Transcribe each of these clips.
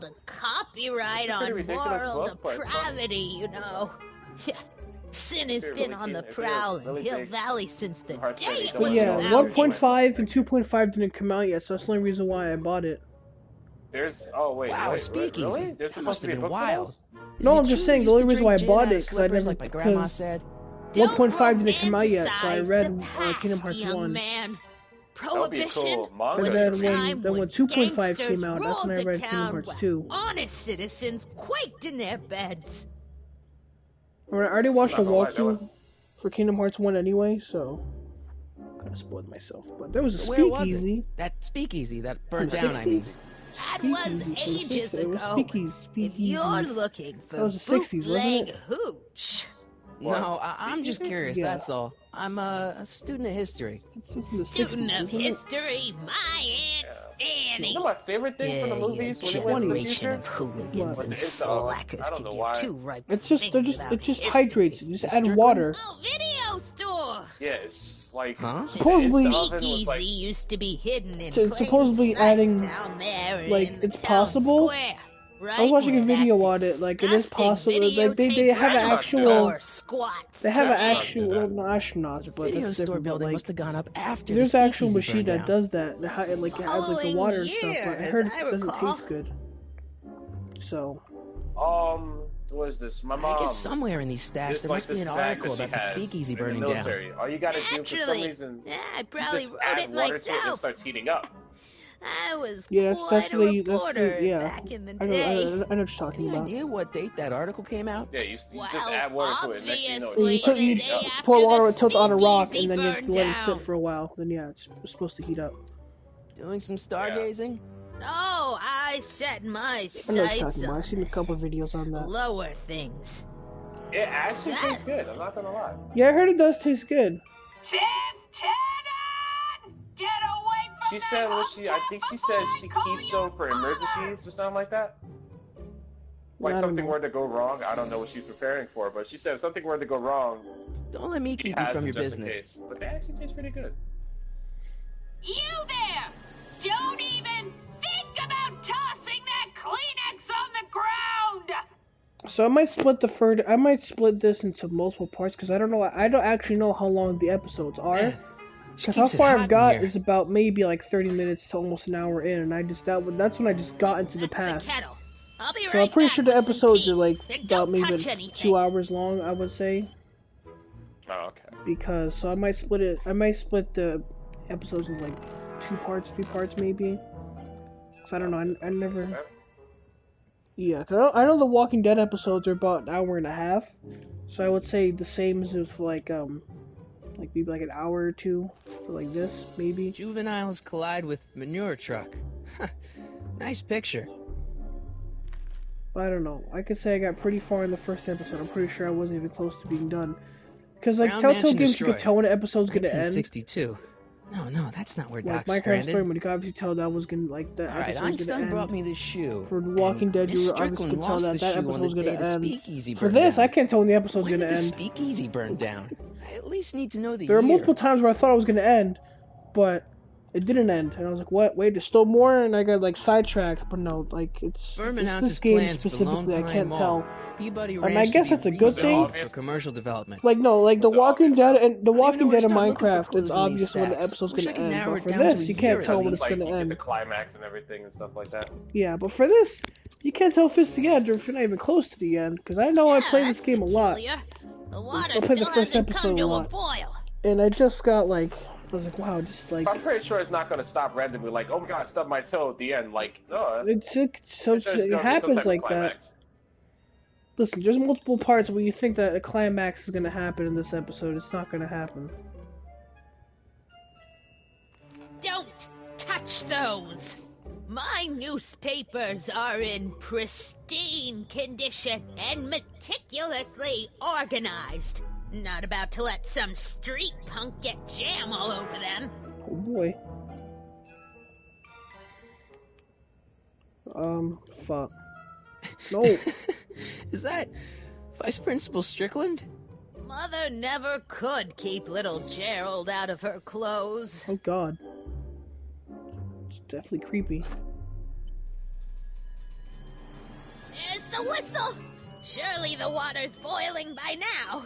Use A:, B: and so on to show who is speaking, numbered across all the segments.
A: a copyright on moral depravity, you know. Sin has been on the prowl in Hill Valley since the day it was
B: Yeah,
A: out.
B: 1.5 and 2.5 didn't come out yet, so that's the only reason why I bought it.
C: Wow, speakeasy.
D: Really?
C: That must have been wild.
B: No, I'm just saying, the only reason why I bought it,
C: because I never, like my grandma said.
B: 1.5 didn't come out yet, so I read Kingdom Hearts 1.
A: Man. Prohibition
B: But then when 2.5 came out, that's when I read Kingdom Hearts 2.
A: Honest citizens quaked in their beds.
B: I already watched the walkthrough for Kingdom Hearts 1 anyway, so kind of spoiled myself. But there was a speakeasy.
C: Where was it? That speakeasy that burned down, I mean.
A: That was ages ago. If you're looking for bootleg hooch.
C: No, I'm just curious, that's all. I'm a student of history.
A: Student of history, my Aunt Annie.
D: You know my favorite thing from the movies when it went to the future?
A: Of hooligans and slackers can get too ripe.
B: It just hydrates. You just add water.
A: Oh, video store.
D: Yeah, it's just like
B: supposedly
A: Speakeasy used to be hidden in
B: supposedly adding
A: down there
B: like
A: in
B: it's possible.
A: Square. Right,
B: I was watching a video on it, like it is possible. Like they have an actual, they have an actual, well, not astronauts, but
C: video
B: that's
C: store
B: different.
C: building
B: Like,
C: must have gone up after.
B: there's
C: the
B: an actual
C: speakeasy
B: machine
C: burned
B: that
C: down.
B: does that. Like it adds like the water and stuff. But I heard it doesn't taste good. So.
D: What is this? My mom.
C: I guess somewhere in these stacks there must be an article about the speakeasy burning down.
D: All you gotta do for some reason,
A: yeah, I probably
D: just
A: wrote
D: add
A: it
D: water
A: myself.
D: to it and it starts heating up.
A: I was
B: that's
A: quite a reporter
B: yeah.
A: back in the
B: I
A: day.
B: know what you're talking
C: Any
B: about.
C: idea what date that article came out?
D: Yeah, you just add water to it. Next thing you know,
A: obviously,
B: you pour water and tilt on a rock,
A: speakeasy
B: and then you have to let it
A: burned
B: sit for a while. Then yeah, it's supposed to heat up.
C: Doing some stargazing?
A: No, I set my
B: I know what you're
A: sights
B: talking about.
A: on
B: I've seen a couple of videos on that.
A: lower things.
D: it actually tastes good. I'm not gonna lie.
B: Yeah, I heard it does taste good.
E: Get away from
D: She said I think she said she keeps them for emergencies or something like that. Like something were to go wrong. I don't know what she's preparing for, but she said if something were to go wrong,
C: don't let me keep you from your business.
D: But they actually taste pretty good.
E: You there! Don't even think about tossing that Kleenex on the ground!
B: So I might split this into multiple parts because I don't actually know how long the episodes are. Because how far I've got is about maybe like 30 minutes to almost an hour in, and that's when I just got into the past. So I'm pretty sure the episodes are like about maybe 2 hours long, I would say.
D: Oh, okay.
B: Because I might split the episodes in like 2 parts, 3 parts maybe. Cause I don't know, I never.
D: Okay.
B: Yeah, cause I know the Walking Dead episodes are about an hour and a half, so I would say the same as if like maybe like an hour or 2 for like this, maybe.
C: Juveniles collide with manure truck. Nice picture.
B: I don't know. I could say I got pretty far in the first episode. I'm pretty sure I wasn't even close to being done. Because like Telltale Games, you could tell when an episode's gonna end.
C: 1962. No, that's not where Doc's
B: Minecraft
C: stranded.
B: Story, when you could obviously tell that was gonna like that.
C: Alright, Einstein brought me this shoe.
B: For Walking Dead, you obviously could tell that episode was gonna end. For this, I can't tell when the episode's gonna end.
C: When did the speakeasy burn down? I at least need to know the
B: year. There were multiple times where I thought it was gonna end, but it didn't end, and I was like, "What? Wait, there's still more?" And I got like sidetracked. But no, like it's this game specifically, I can't tell. And I guess that's a good thing
C: for commercial development.
B: Like no, like The Walking Dead and Minecraft, it's obvious when the episode's gonna end. But for this, you can't tell when it's gonna end.
D: The climax and everything and stuff like that.
B: Yeah, but for this, you can't tell if it's the end or if you're not even close to the end. Because I know I play this game a lot. I played the first episode a lot, and I just got like. I was like, wow, just like...
D: I'm pretty sure it's not going to stop randomly, like, oh my god, I stubbed my toe at the end, like, no.
B: It happens like that. Listen, there's multiple parts where you think that a climax is going to happen in this episode. It's not going to happen.
A: Don't touch those! My newspapers are in pristine condition and meticulously organized. Not about to let some street punk get jam all over them.
B: Oh boy. Fuck. No.
C: Is that Vice Principal Strickland?
A: Mother never could keep little Gerald out of her clothes.
B: Oh god. It's definitely creepy.
A: the whistle? Surely the water's boiling by now.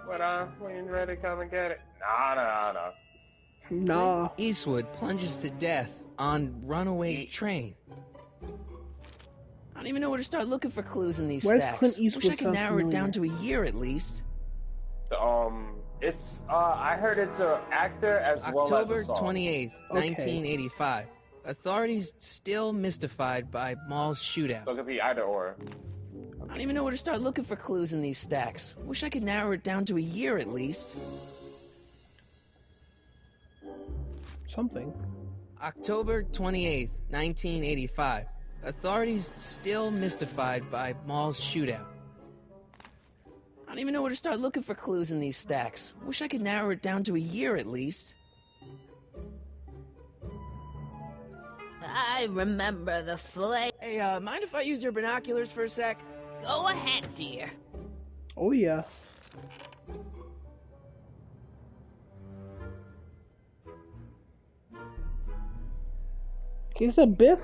D: But we ain't ready to come and get it. Nah.
B: Nah.
C: Eastwood plunges to death on runaway train. I don't even know where to start looking for clues in these
B: Where's
C: stacks.
B: Clint Eastwood?
C: Wish I could
B: Sounds
C: narrow it down
B: familiar.
C: to a year at least.
D: It's I heard it's an actor as well as
C: October
D: a song.
C: 28th, 1985. Authorities still mystified by mall shootout.
D: So it could be either or.
C: I don't even know where to start looking for clues in these stacks. Wish I could narrow it down to a year at least.
B: Something.
C: October 28th, 1985. Authorities still mystified by mall shootout. I don't even know where to start looking for clues in these stacks. Wish I could narrow it down to a year at least.
A: I remember the flame.
C: Hey, mind if I use your binoculars for a sec?
A: Go ahead, dear.
B: Oh yeah. He said Biff.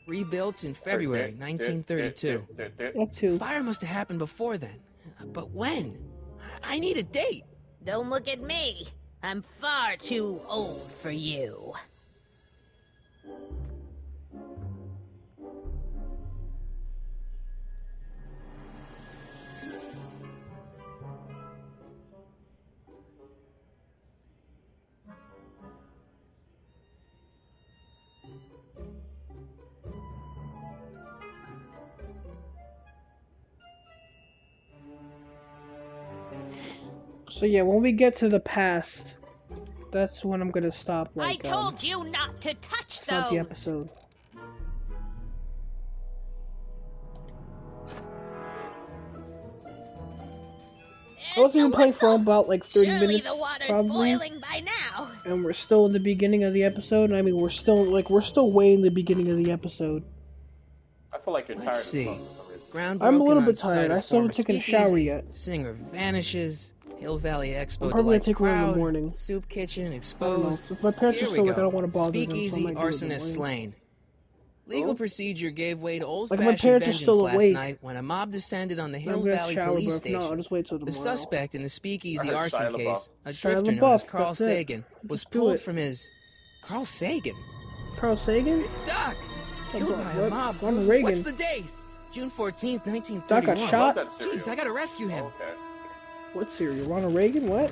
C: Rebuilt in February 1932.
B: That too.
C: Fire must have happened before then. But when? I need a date.
A: Don't look at me. I'm far too old for you.
B: So yeah, when we get to the past, that's when I'm gonna stop.
A: I told you not to touch
B: stop
A: those.
B: the episode. I was even playing for about like 30
A: Surely
B: minutes,
A: the water's
B: probably,
A: boiling by now.
B: and we're still in the beginning of the episode. I mean, we're still way in the beginning of the episode.
D: I feel like you're tired
C: Let's
D: as
C: see.
D: fuck for some reason.
C: Ground
B: I'm a
C: broken
B: little
C: on
B: bit
C: site
B: tired.
C: of
B: I still haven't
C: former
B: taken a shower
C: speakeasy.
B: yet.
C: Singer vanishes. Hill Valley Expo
B: I'm probably gonna
C: delights
B: take one in the
C: crowd.
B: morning.
C: Soup kitchen
B: I don't know.
C: exposed.
B: If my parents
C: Here
B: are
C: we
B: still like, I
C: go.
B: don't want to bother them. So I
C: Speakeasy
B: might do it in the
C: arsonist
B: morning.
C: slain. Legal
D: Oh.
C: procedure gave way to
B: Like, my
C: old-fashioned
B: parents are
C: vengeance
B: still
C: last
B: awake.
C: night when a mob descended on the
B: I'm
C: Hill
B: gonna
C: Valley
B: shower,
C: police
B: but if not, I'll
C: station.
B: just wait till
C: The
B: tomorrow.
C: suspect in the speakeasy
D: I heard
C: arson
D: Shia LaBeouf.
C: case, a
B: Shia
C: drifter known
B: LaBeouf,
C: as Carl
B: that's it.
C: Sagan, was
B: Just do
C: pulled
B: it.
C: from his... Carl Sagan?
B: Carl Sagan?
C: It's Doc!
B: Oh,
C: Killed
B: God,
C: by a
B: what?
C: mob.
B: Ronald Reagan.
C: What's the date? June 14th,
B: Doc
C: 1931.
B: got
D: I love
B: shot?
D: that cereal.
C: Jeez, I gotta rescue him.
D: Okay.
B: What cereal? Ronald Reagan? What?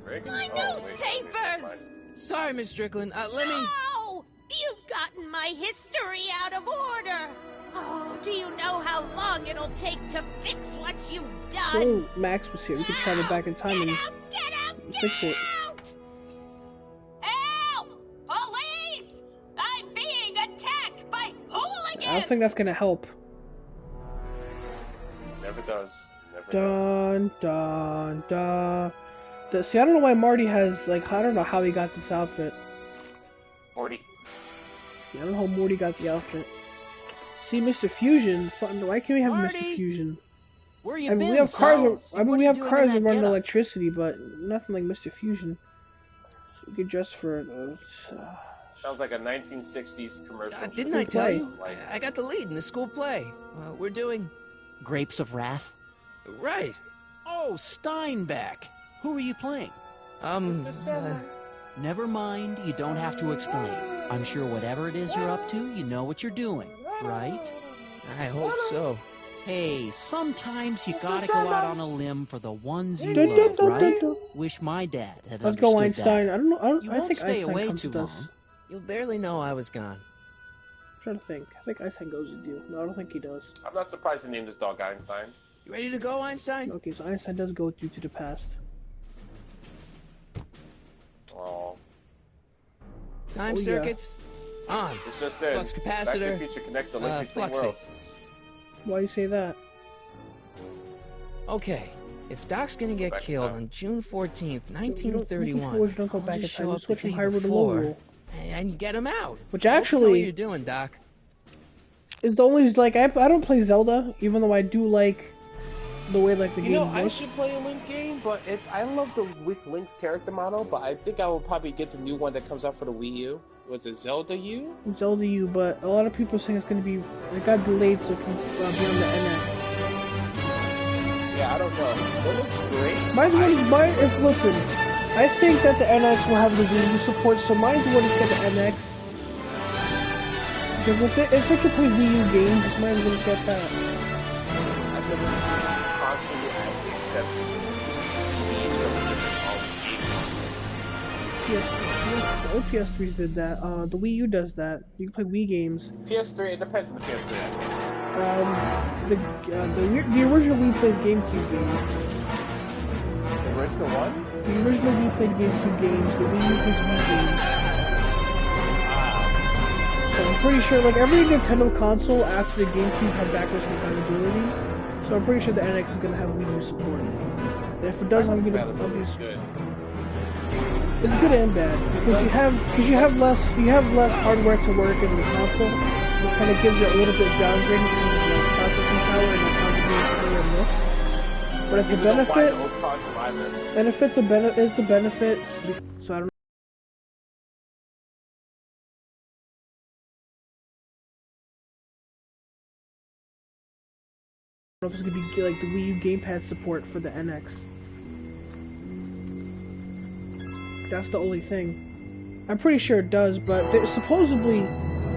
D: Reagan?
A: My
D: Oh, wait.
A: newspapers!
D: Fine.
C: Sorry, Miss Strickland. Let me...
A: Oh, you've gotten my history out of order. Oh, do you know how long it'll take to fix what you've done?
B: Oh, Max was here. We could travel back in time
A: Get
B: and
A: out! Get out!
B: fix
A: Get
B: it.
A: out!
E: Help! Police! I'm being attacked by hooligans!
B: I don't think that's gonna help.
D: Never does. Never does.
B: Dun dun dun. See, I don't know why Marty has like. I don't know how he got this outfit.
D: 40.
B: I don't know how Morty got the outfit. See, Mr. Fusion. Why can't we have
F: Marty?
B: Mr. Fusion?
F: Where you
B: I mean,
F: been,
B: we have
F: son?
B: cars. I mean,
F: What
B: we
F: are
B: have
F: you doing
B: cars
F: in
B: that
F: that
B: run on
F: getup?
B: electricity, but nothing like Mr. Fusion. So we could dress for.
D: Sounds like a 1960s commercial.
C: didn't I
B: Good
C: tell
B: play.
C: you? I got the lead in the school play. We're doing...
F: Grapes of Wrath?
C: Right.
F: Oh, Steinbeck. Who are you playing? Never mind, you don't have to explain. I'm sure whatever it is you're up to, you know what you're doing, right?
C: I hope so.
F: Hey, sometimes you gotta go out on a limb for the ones you
B: Dun, dun,
F: love,
B: dun,
F: right?
B: dun, dun.
F: Wish my dad had
B: Let's go,
F: understood
B: Einstein.
F: that.
B: I don't know.
F: You
B: I
F: won't
B: think
F: stay
B: Einstein
F: away
B: comes
F: too
B: with us.
F: long.
C: You'll barely know I was gone.
B: I'm trying to think. I think Einstein goes with you. No, I don't think he does.
D: I'm not surprised he named his dog Einstein.
C: You ready to go, Einstein?
B: Okay, so Einstein does go with you to the past.
D: Oh,
C: Time
B: Oh, yeah.
C: circuits? On.
D: it's just in.
C: Flux
D: Back to the
C: capacitor.
D: Future connects the link between
C: Fluxy.
D: worlds.
B: Why you say that?
C: Okay. If Doc's gonna get
D: Back in
C: killed
D: time.
C: on June 14th,
B: You
C: 1931,
B: don't go
C: I'll
B: back in
C: just
B: time.
C: show
B: You
C: up the
B: switch from
C: day
B: hybrid to
C: before
B: low rule.
C: and get him out.
B: Which
C: Hope you know what
B: actually
C: you're doing, Doc.
B: is the only like I don't play Zelda, even though I do like The way like the
D: You
B: game
D: know, I
B: looks.
D: should play a Link game, but I love the Link's character model, but I think I will probably get the new one that comes out for the Wii U. Was it Zelda U?
B: Zelda U, but a lot of people saying it's gonna be it got delayed so it can be on the NX.
D: Yeah, I don't know. It looks great.
B: Listen, I think that the NX will have the Wii U support, so mine's going to get the NX. Because if it can play Wii U games, mine's going to get that.
D: I've never seen a console that actually accepts Wii's representation all game
B: PS3s did that. The Wii U does that. You can play Wii games.
D: PS3, it depends on the PS3.
B: The original Wii played GameCube games.
D: The original one?
B: The original Wii played GameCube games. The Wii U plays Wii games. So I'm pretty sure, like, every Nintendo console after the GameCube had backwards compatibility. So I'm pretty sure the NX is gonna have Wii U support. And if it does, I'm gonna.
D: It's good.
B: It's good and bad because you have less hardware to work in the console. It kind of gives it a little bit downgraded in the processing power and the complicated and look. But it's a benefit. And if it's a benefit. So I don't know if it's gonna be like the Wii U gamepad support for the NX. That's the only thing. I'm pretty sure it does, but supposedly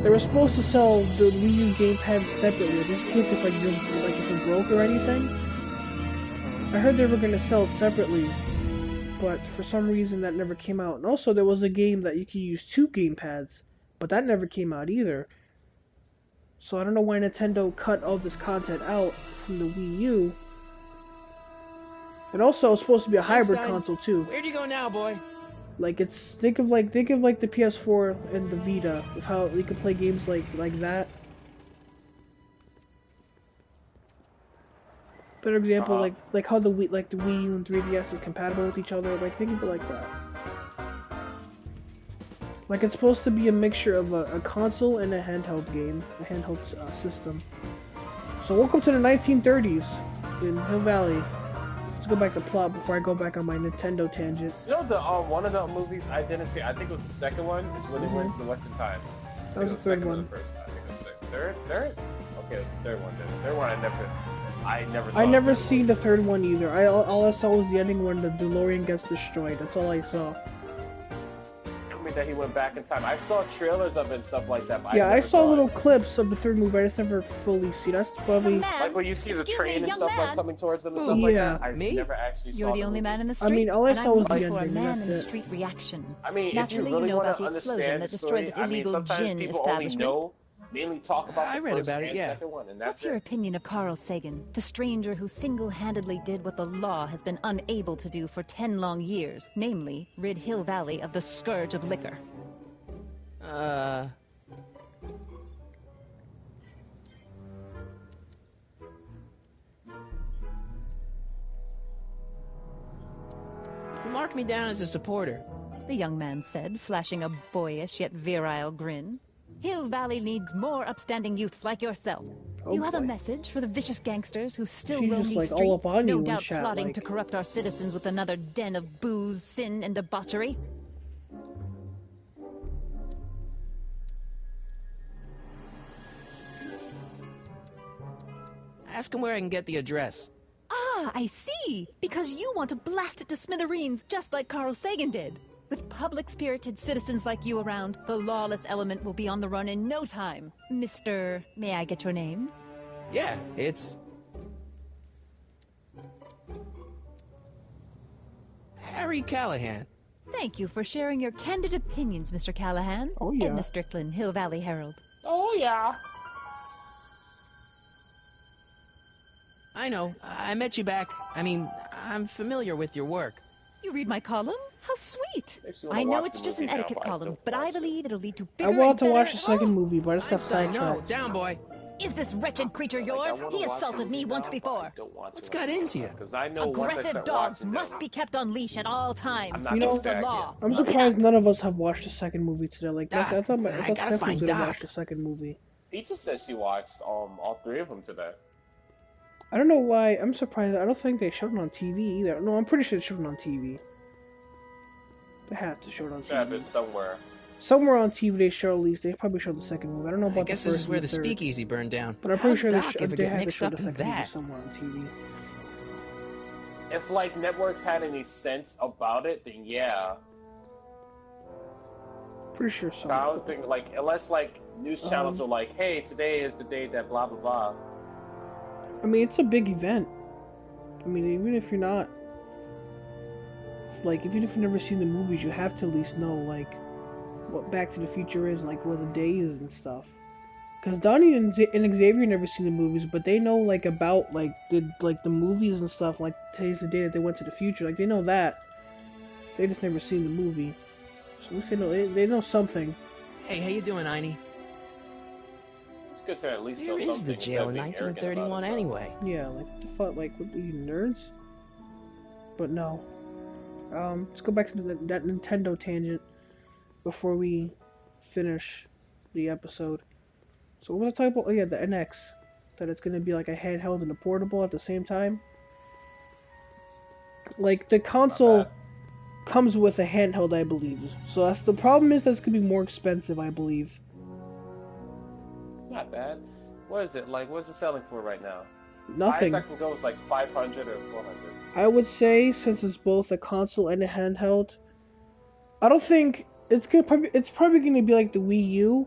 B: they were supposed to sell the Wii U gamepad separately. Just in case if it's broke or anything. I heard they were gonna sell it separately, but for some reason that never came out. And also there was a game that you could use 2 gamepads, but that never came out either. So I don't know why Nintendo cut all this content out from the Wii U. And also it's supposed to be a hybrid console too.
C: Where'd you go now, boy?
B: Like think of like the PS4 and the Vita, of how you can play games like that. Better example, like how the Wii U and 3DS are compatible with each other. Like think of it like that. Like it's supposed to be a mixture of a console and a handheld game, a handheld system. So welcome to the 1930s in Hill Valley. Let's go back to plot before I go back on my Nintendo tangent.
D: You know the one of the movies I didn't see. I think it was the second one. Is when they went to the Western Time.
B: That was the third one.
D: First. I think it was the third. Okay, the third one. The third one I never saw.
B: I never seen the third one either. All I saw was the ending when the DeLorean gets destroyed. That's all I saw.
D: That he went back in time. I saw trailers of it and stuff like that. But
B: yeah, I saw little clips of the third movie. I just never fully see. That's probably
D: like when you see the train and stuff like coming towards them and stuff like that. I never actually saw.
G: You're the only man in the street.
B: I mean, all I saw was the
G: for a
B: ending.
G: man in the street reaction.
D: I mean,
G: naturally,
D: if you really
G: know
D: want
G: about
D: to
G: the explosion
D: understand
G: that
D: the
G: destroyed
D: story,
G: this illegal
D: sometimes
G: gin
D: people
G: establishment.
D: only mainly talk about
C: I
D: the
C: read
D: first
C: about it,
D: and
C: yeah.
D: second one, and that's
G: What's your opinion of Carl Sagan, the stranger who single-handedly did what the law has been unable to do for 10 long years, namely, rid Hill Valley of the scourge of liquor?
C: You can mark me down as a supporter.
G: The young man said, flashing a boyish yet virile grin. Hill Valley needs more upstanding youths like yourself. Do you have a message for the vicious gangsters who still roam these streets, no doubt plotting to corrupt our citizens with another den of booze, sin, and debauchery?
C: Ask him where I can get the address.
G: Ah, I see. Because you want to blast it to smithereens just like Carl Sagan did. With public-spirited citizens like you around, the lawless element will be on the run in no time. Mr. May I get your name?
C: Yeah, it's... Harry Callahan.
G: Thank you for sharing your candid opinions, Mr. Callahan.
B: Oh, yeah.
G: Edna Strickland, Hill Valley Herald.
D: Oh, yeah.
C: I know. I met you back. I mean, I'm familiar with your work.
G: You read my column? How sweet.
D: I
G: know it's just an etiquette column, but I believe it'll lead to bigger
B: I want to
G: and
B: watch
G: better...
B: the second movie, but I just got
C: Einstein, no.
B: sidetracked.
C: Down, boy.
G: Is this wretched creature yours? He assaulted me once before.
C: What's got into you?
D: Because I know
G: Aggressive dogs must be kept on leash at all times.
D: I'm not
G: It's the law.
B: I'm surprised none of us have watched the second movie today. Like,
C: Doc,
B: I thought
C: I gotta find
B: gonna
C: Doc.
B: watch the second movie.
D: Pizza says she watched all 3 of them today.
B: I don't know why. I'm surprised. I don't think they showed it on TV either. No, I'm pretty sure they showed it on TV. They had to show it on TV.
D: Yeah, it's somewhere.
B: Somewhere on TV they show at least. They probably showed the second movie. I don't know about the first.
C: I guess this is where the
B: third.
C: Speakeasy burned down.
B: But I'm pretty sure they
C: ever
B: had
C: get
B: to
C: mixed
B: show
C: up
B: the
C: in
B: second movie
C: that?
B: somewhere on TV.
D: If like networks had any sense about it, then yeah.
B: Pretty sure so.
D: But I don't think like unless like news channels are like, hey, today is the day that blah blah blah.
B: I mean, it's a big event. I mean, even if you're not like, even if you've never seen the movies, you have to at least know like what Back to the Future is, like what the day is and stuff. Because Donnie and Xavier never seen the movies, but they know like about like the movies and stuff. Like today's the day that they went to the future. Like they know that. They just never seen the movie. So at least they know something.
C: Hey, how you doing, Einie?
D: It's good to at least
C: Where
D: know
C: is
D: something.
C: the jail in
D: instead of being arrogant
C: 1931
D: about it, so.
C: anyway?
B: Yeah, like what the fuck, like what are you nerds? But no. Let's go back to that Nintendo tangent before we finish the episode. So what was I talking about? Oh yeah, the NX. That it's gonna be like a handheld and a portable at the same time. Like the console comes with a handheld, I believe. So that's the problem is that's gonna be more expensive, I believe.
D: Not bad. What is it like? What's it selling for right now?
B: Nothing.
D: Highest I can go is like 500 or 400.
B: I would say since it's both a console and a handheld, I don't think it's probably gonna be like the Wii U,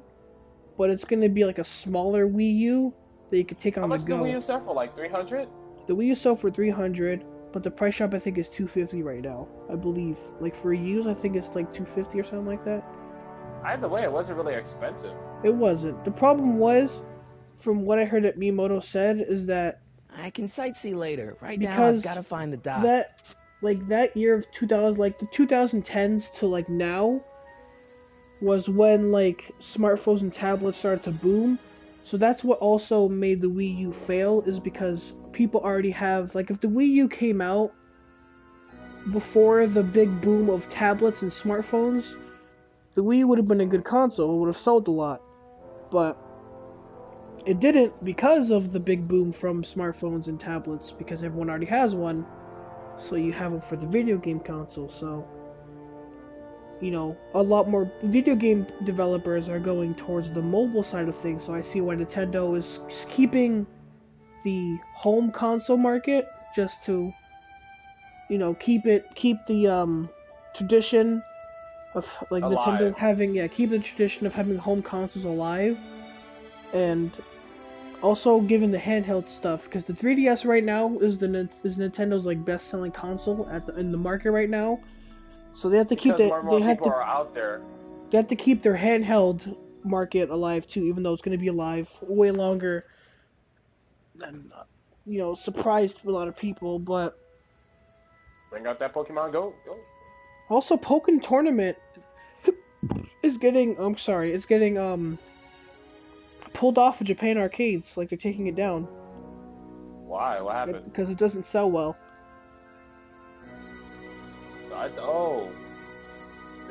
B: but it's gonna be like a smaller Wii U that you could take on the go.
D: How much does the Wii U sell for? Like 300?
B: The Wii U sold for 300, but the price shop I think is 250 right now. I believe. Like for used, I think it's like 250 or something like that.
D: Either way, it wasn't really expensive.
B: It wasn't. The problem was, from what I heard that Miyamoto said, is that
C: I can sightsee later. Right now,
B: because
C: I've got to find the dock.
B: that year of 2000, like the 2010s to like now, was when like smartphones and tablets started to boom. So that's what also made the Wii U fail, is because people already have, like, if the Wii U came out before the big boom of tablets and smartphones, the Wii U would have been a good console. It would have sold a lot. But it didn't because of the big boom from smartphones and tablets, because everyone already has one. So you have them for the video game console. So, you know, a lot more video game developers are going towards the mobile side of things. So I see why Nintendo is keeping the home console market, just to, you know, keep the tradition of like
D: alive.
B: Nintendo having, keep the tradition of having home consoles alive, and also giving the handheld stuff, because the 3DS right now is Nintendo's like best selling console in the market right now. So they have to keep
D: more people are out there.
B: They have to keep their handheld market alive too, even though it's going to be alive way longer than, you know, surprised a lot of people. But
D: Bring out that Pokemon Go.
B: also, Pokken Tournament is getting pulled off of Japan arcades. Like they're taking it down.
D: Why? What happened?
B: Because it doesn't sell well.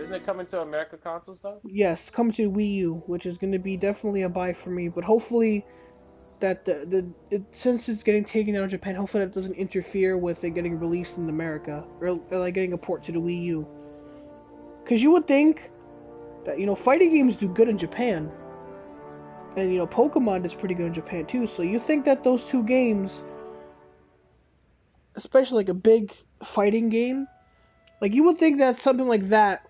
D: Isn't it coming to America console stuff?
B: Yes, it's coming to Wii U, which is going to be definitely a buy for me. But hopefully, that since it's getting taken out of Japan, hopefully that doesn't interfere with it getting released in America, or like getting a port to the Wii U. Because you would think that, you know, fighting games do good in Japan, and you know Pokemon is pretty good in Japan too. So you think that those two games, especially like a big fighting game, like you would think that something like that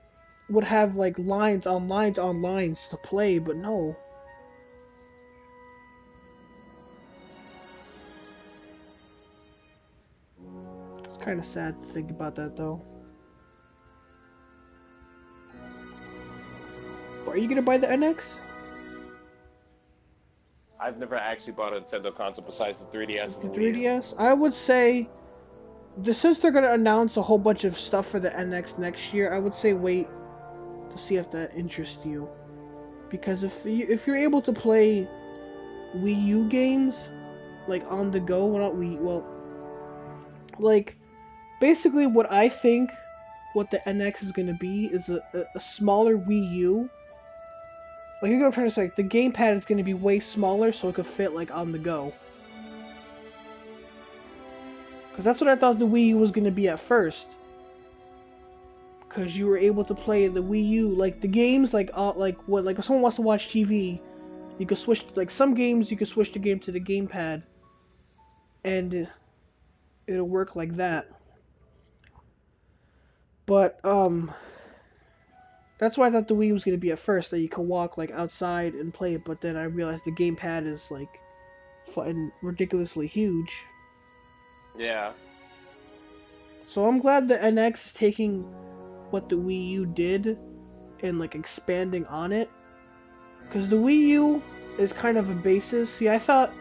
B: would have like lines on lines on lines to play, but no. It's kind of sad to think about that though. Are you gonna buy the NX?
D: I've never actually bought a Nintendo console besides the 3DS and
B: The
D: the Wii U.
B: 3DS? I would say, since they're gonna announce a whole bunch of stuff for the NX next year, I would say wait to see if that interests you. Because if you're able to play Wii U games, like on the go, like basically what I think what the NX is gonna be is a smaller Wii U. Like you're gonna try to say, like, the gamepad is gonna be way smaller so it could fit like on the go. Because that's what I thought the Wii U was gonna be at first. Because you were able to play the Wii U, like the games, like if someone wants to watch TV, you could switch, like some games you could switch the game to the gamepad, and it'll work like that. But that's why I thought the Wii was gonna be at first, that you could walk like outside and play it. But then I realized the gamepad is like ridiculously huge.
D: Yeah.
B: So I'm glad the NX is taking what the Wii U did and like expanding on it, because the Wii U is kind of a basis. See, I thought,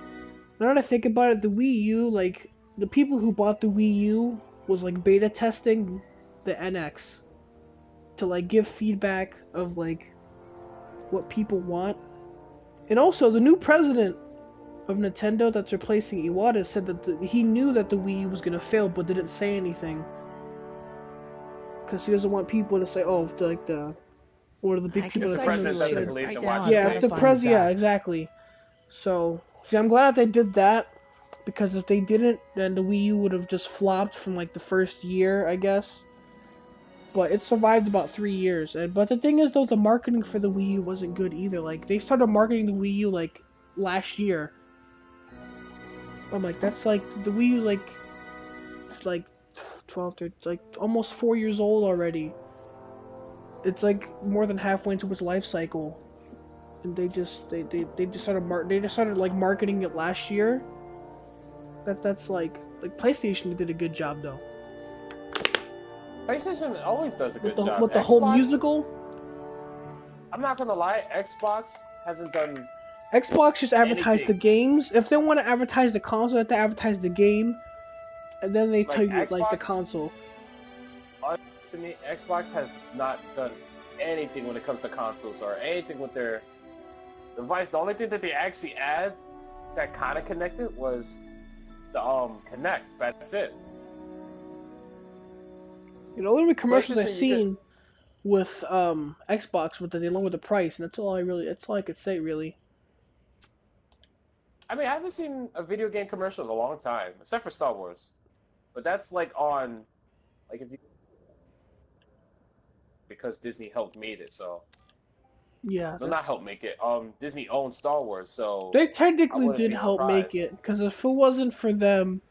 B: now that I think about it, the Wii U, like the people who bought the Wii U was like beta testing the NX to like give feedback of like what people want. And also the new president of Nintendo that's replacing Iwata said that he knew that the Wii U was gonna fail but didn't say anything. Because he doesn't want people to say, oh, one of the big people.
D: The president doesn't believe in watching.
B: Yeah, the president. Yeah, exactly. So, see, I'm glad they did that, because if they didn't, then the Wii U would have just flopped from like the first year, I guess. But it survived about 3 years. But the thing is, though, the marketing for the Wii U wasn't good either. Like, they started marketing the Wii U like last year. I'm like, that's like the Wii U, like 12, like almost 4 years old already. It's like more than halfway into its life cycle, and they just started like marketing it last year. That's like PlayStation did a good job though.
D: PlayStation always does a good job.
B: With the whole musical.
D: I'm not gonna lie, Xbox hasn't done.
B: Xbox just advertised the games. If they want to advertise the console, they have to advertise the game. And then they tell you,
D: Xbox,
B: like, the console.
D: To me, Xbox has not done anything when it comes to consoles or anything with their device. The only thing that they actually add that kind of connected was the Kinect. That's it.
B: You know, the only commercials I've seen with Xbox was that they lowered the price, and that's all I could say, really.
D: I mean, I haven't seen a video game commercial in a long time, except for Star Wars. But that's like on, like if you, because Disney helped make it, so.
B: Yeah.
D: No, not help make it. Disney owned Star Wars, so.
B: They technically did help make it, because if it wasn't for them,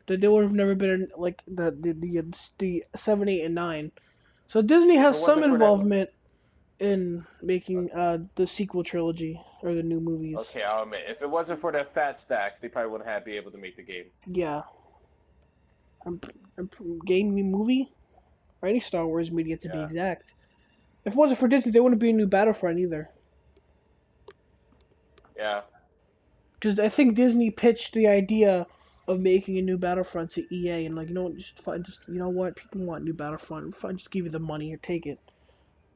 B: then there would have never been like the 7, 8, and 9. So Disney has some involvement in making the sequel trilogy or the new movies.
D: Okay, I'll admit, if it wasn't for their fat stacks, they probably wouldn't have been able to make the game.
B: Yeah. Game movie, or any Star Wars media to be exact. If it wasn't for Disney, there wouldn't be a new Battlefront either.
D: Yeah.
B: Because I think Disney pitched the idea of making a new Battlefront to EA, and like, you know, just you know what, people want new Battlefront. Fine, just give you the money or take it.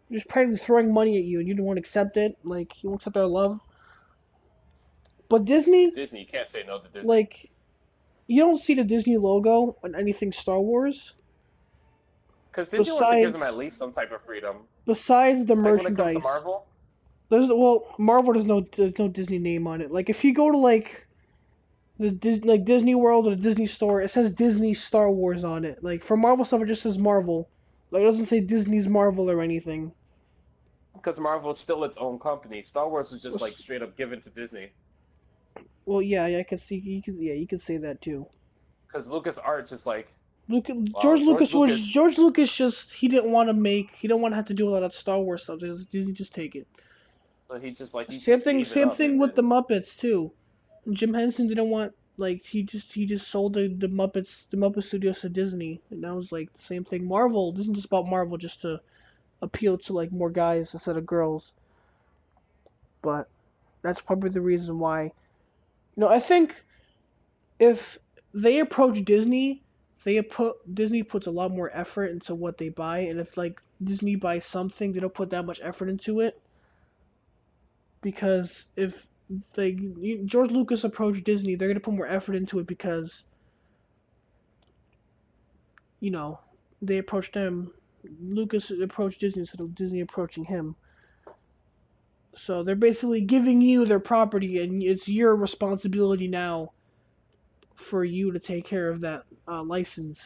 B: They're just practically throwing money at you, and you don't want to accept it. Like, you won't accept their love. But Disney,
D: it's Disney, you can't say no to Disney.
B: Like, you don't see the Disney logo on anything Star Wars.
D: Because Disney wants to give them at least some type of freedom.
B: Besides the merchandise.
D: When it comes to Marvel?
B: Marvel there's no Disney name on it. Like, if you go to like Disney World or the Disney Store, it says Disney Star Wars on it. Like, for Marvel stuff, it just says Marvel. Like, it doesn't say Disney's Marvel or anything.
D: Because Marvel is still its own company. Star Wars was just like straight up given to Disney.
B: Well, yeah, I can see. You can say that too.
D: Because LucasArts is like.
B: George Lucas just he didn't want to have to do a lot of Star Wars stuff. Disney just take it.
D: So he just like
B: same thing with the Muppets too. Jim Henson didn't want, like, he just sold the Muppet Studios to Disney, and that was like the same thing. Marvel isn't just about Marvel just to appeal to like more guys instead of girls. But that's probably the reason why. You know, I think if they approach Disney, Disney puts a lot more effort into what they buy, and if like Disney buys something, they don't put that much effort into it. Because if George Lucas approached Disney, they're gonna put more effort into it because, you know, they approached them. Lucas approached Disney instead of Disney approaching him. So they're basically giving you their property, and it's your responsibility now for you to take care of that license.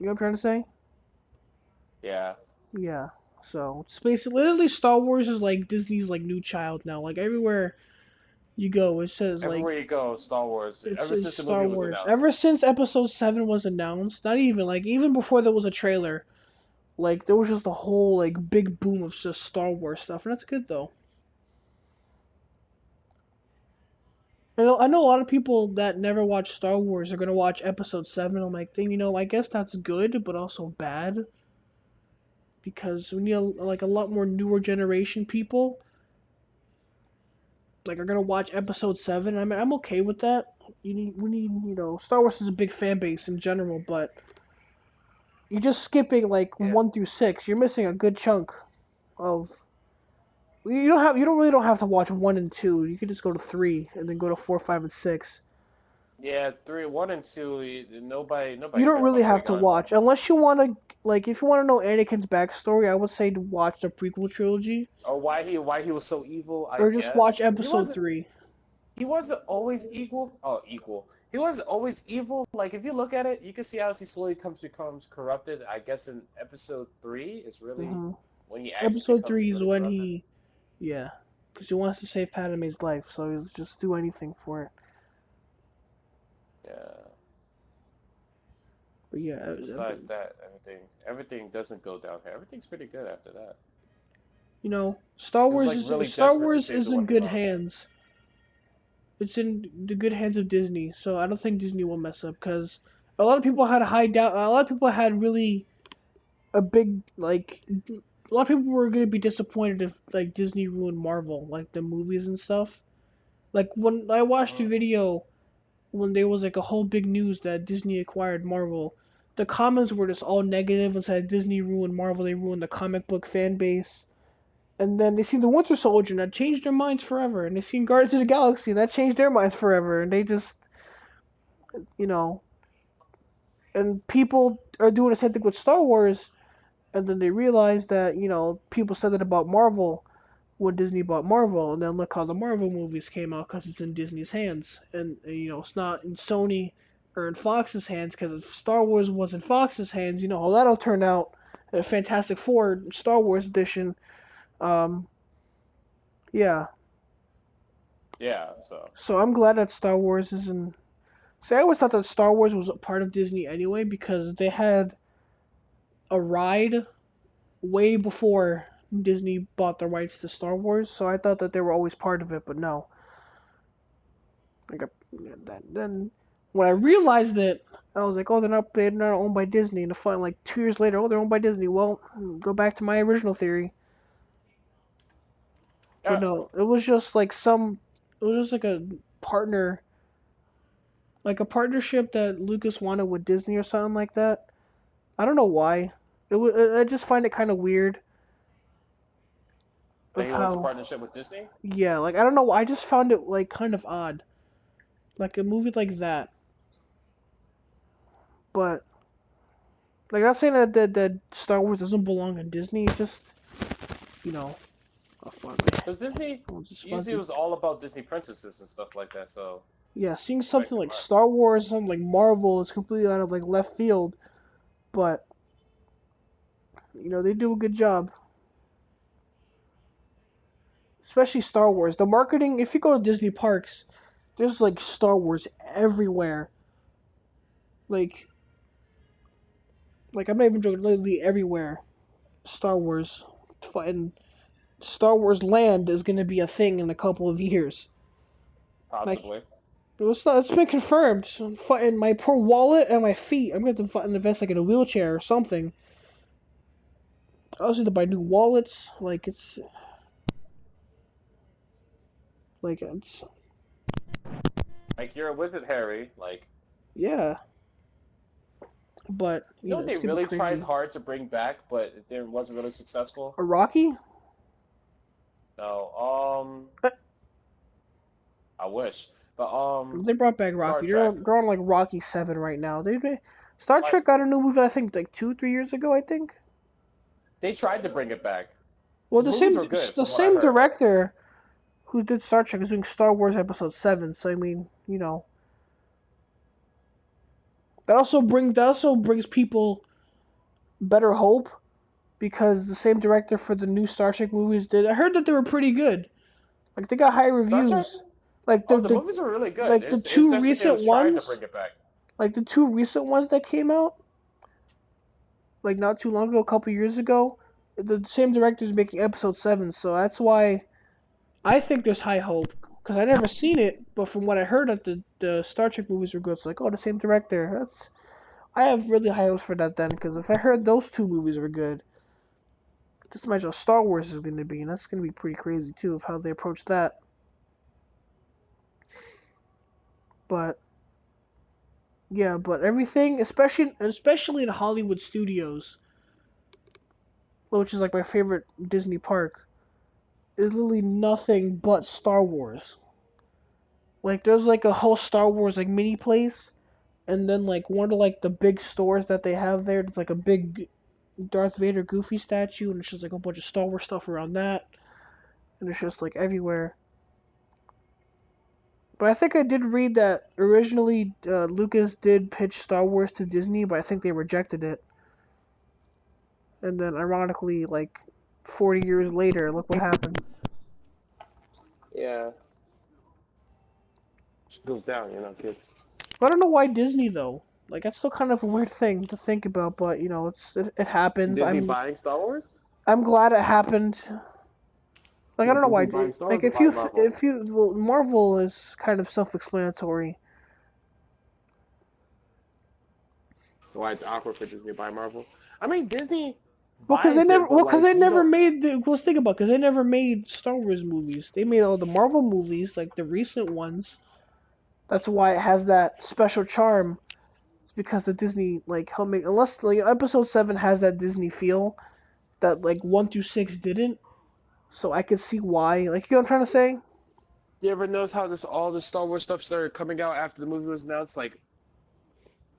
B: You know what I'm trying to say?
D: Yeah.
B: Yeah. So it's basically literally Star Wars is like Disney's like new child now. Like everywhere you go, it says like
D: Everywhere you go, Star Wars. Ever
B: it's
D: since the
B: Star
D: movie was
B: Wars.
D: announced.
B: Ever since Episode 7 was announced, not even like even before there was a trailer, like there was just a whole like big boom of just Star Wars stuff, and that's good though. I know a lot of people that never watch Star Wars are gonna watch Episode 7. I'm like, I guess that's good, but also bad because we need like a lot more newer generation people like are gonna watch Episode 7. I mean, I'm okay with that. We need Star Wars is a big fan base in general, but you're just skipping like
D: Yeah.
B: 1 through 6. You're missing a good chunk of. You don't really have to watch 1 and 2. You could just go to 3 and then go to 4, 5, and 6.
D: Yeah, 3, 1, and 2. Nobody
B: You don't
D: cares
B: really
D: about
B: have to
D: Qui-Gon.
B: watch unless you want to like if you want to know Anakin's backstory. I would say to watch the prequel trilogy
D: Or why he was so evil. I
B: or just watch
D: guess
B: Episode 3.
D: he wasn't always equal. Oh, equal. He wasn't always evil. Like if you look at it, you can see how he slowly becomes corrupted. I guess in Episode 3 is really when he actually
B: Episode
D: becomes
B: 3 is
D: really
B: when
D: corrupted.
B: yeah, because he wants to save Padme's life, so he'll just do anything for it.
D: Yeah.
B: But yeah.
D: Besides that, everything doesn't go down here. Everything's pretty good after that.
B: Star
D: He was
B: Wars
D: like
B: is
D: really
B: Star
D: desperate to
B: Wars
D: save
B: is
D: the
B: in
D: one he
B: good
D: loves.
B: hands. It's in the good hands of Disney, so I don't think Disney will mess up because a lot of people had high doubt. A lot of people had really a big like. A lot of people were gonna be disappointed if like Disney ruined Marvel, like the movies and stuff. Like when I watched a video when there was like a whole big news that Disney acquired Marvel, the comments were just all negative and said Disney ruined Marvel, they ruined the comic book fan base. And then they seen the Winter Soldier and that changed their minds forever. And they seen Guardians of the Galaxy and that changed their minds forever. And they just, you know, and people are doing the same thing with Star Wars. And then they realize that, people said that about Marvel when Disney bought Marvel. And then look how the Marvel movies came out because it's in Disney's hands. And, it's not in Sony or in Fox's hands because if Star Wars was in Fox's hands, you know how that'll turn out. A Fantastic Four Star Wars edition. Yeah.
D: Yeah,
B: So I'm glad that Star Wars is in. See, I always thought that Star Wars was a part of Disney anyway because they had a ride way before Disney bought the rights to Star Wars. So I thought that they were always part of it, but no. Then when I realized it, I was like, oh, they're not owned by Disney. And finally, like 2 years later, oh, they're owned by Disney. Well, go back to my original theory. But no, it was just like a partner, like a partnership that Lucas wanted with Disney or something like that. I don't know why. I just find it kind of weird.
D: that he wants a partnership with Disney?
B: Yeah, like I don't know. I just found it like kind of odd, like a movie like that. But like, I'm not saying that Star Wars doesn't belong in Disney. It's just, oh fuck.
D: Because Disney usually was all about Disney princesses and stuff like that, so...
B: Yeah, seeing something like Star Wars, something like Marvel is completely out of like left field, but they do a good job. Especially Star Wars. The marketing, if you go to Disney parks, there's like Star Wars everywhere. Like I'm not even joking, literally everywhere. Star Wars. And Star Wars Land is going to be a thing in a couple of years.
D: Possibly.
B: It's been confirmed. So fighting my poor wallet and my feet. I'm going to have to invest like in a wheelchair or something. I also need to buy new wallets. Like
D: you're a wizard, Harry.
B: Yeah. But
D: they really tried hard to bring back, but it wasn't really successful.
B: A Rocky?
D: No. I wish. But
B: they brought back Rocky. They're on like Rocky 7 right now. Star Trek got a new movie, I think, like 2-3 years ago, I think.
D: They tried to bring it back.
B: Well, the same director who did Star Trek is doing Star Wars Episode 7. So I mean, you know, that also brings people better hope because the same director for the new Star Trek movies did. I heard that they were pretty good. Like they got high
D: Star
B: reviews.
D: Trek?
B: Like
D: the movies are really good.
B: Like
D: It's
B: the two
D: just that they
B: recent
D: was trying
B: ones.
D: to bring it back.
B: Like the two recent ones that came out, like not too long ago, a couple years ago. The same director is making Episode 7, so that's why I think there's high hope. Because I never seen it, but from what I heard that the Star Trek movies were good, it's like, oh, the same director. I have really high hopes for that then, because if I heard those two movies were good, just imagine how Star Wars is going to be, and that's going to be pretty crazy too, of how they approach that. But yeah, but everything, especially in Hollywood studios, which is like my favorite Disney park, is literally nothing but Star Wars. Like there's like a whole Star Wars like mini place, and then like one of like the big stores that they have there, it's like a big Darth Vader Goofy statue, and it's just like a bunch of Star Wars stuff around that, and it's just like everywhere. But I think I did read that originally Lucas did pitch Star Wars to Disney, but I think they rejected it. And then ironically, like 40 years later, look what happened.
D: Yeah. It goes down, you know, kids.
B: I don't know why Disney though. Like that's still kind of a weird thing to think about, but you know, it happened.
D: Disney buying Star Wars?
B: I'm glad it happened. Like I don't know why.
D: Like
B: if you well, Marvel is kind of self-explanatory.
D: Why it's awkward for Disney to buy Marvel? I mean Disney.
B: Because they never made. Let's think about because they never made Star Wars movies. They made all the Marvel movies, like the recent ones. That's why it has that special charm. Because the Disney like helped make unless like Episode 7 has that Disney feel that like 1 through 6 didn't. So I could see why. Like, you know what I'm trying to say?
D: You ever notice how all this Star Wars stuff started coming out after the movie was announced? Like,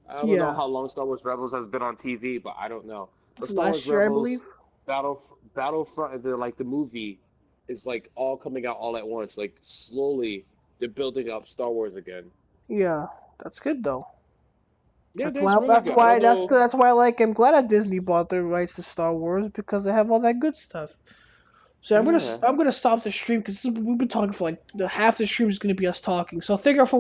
D: I don't know how long Star Wars Rebels has been on TV, but I don't know. But Star Wars Rebels, Battlefront, the movie is like all coming out all at once. Like slowly, they're building up Star Wars again.
B: Yeah, that's good though.
D: Yeah, that's
B: why like I'm glad that Disney bought the rights to Star Wars because they have all that good stuff. So I'm gonna stop the stream because we've been talking for like half the stream is gonna be us talking. So thank you for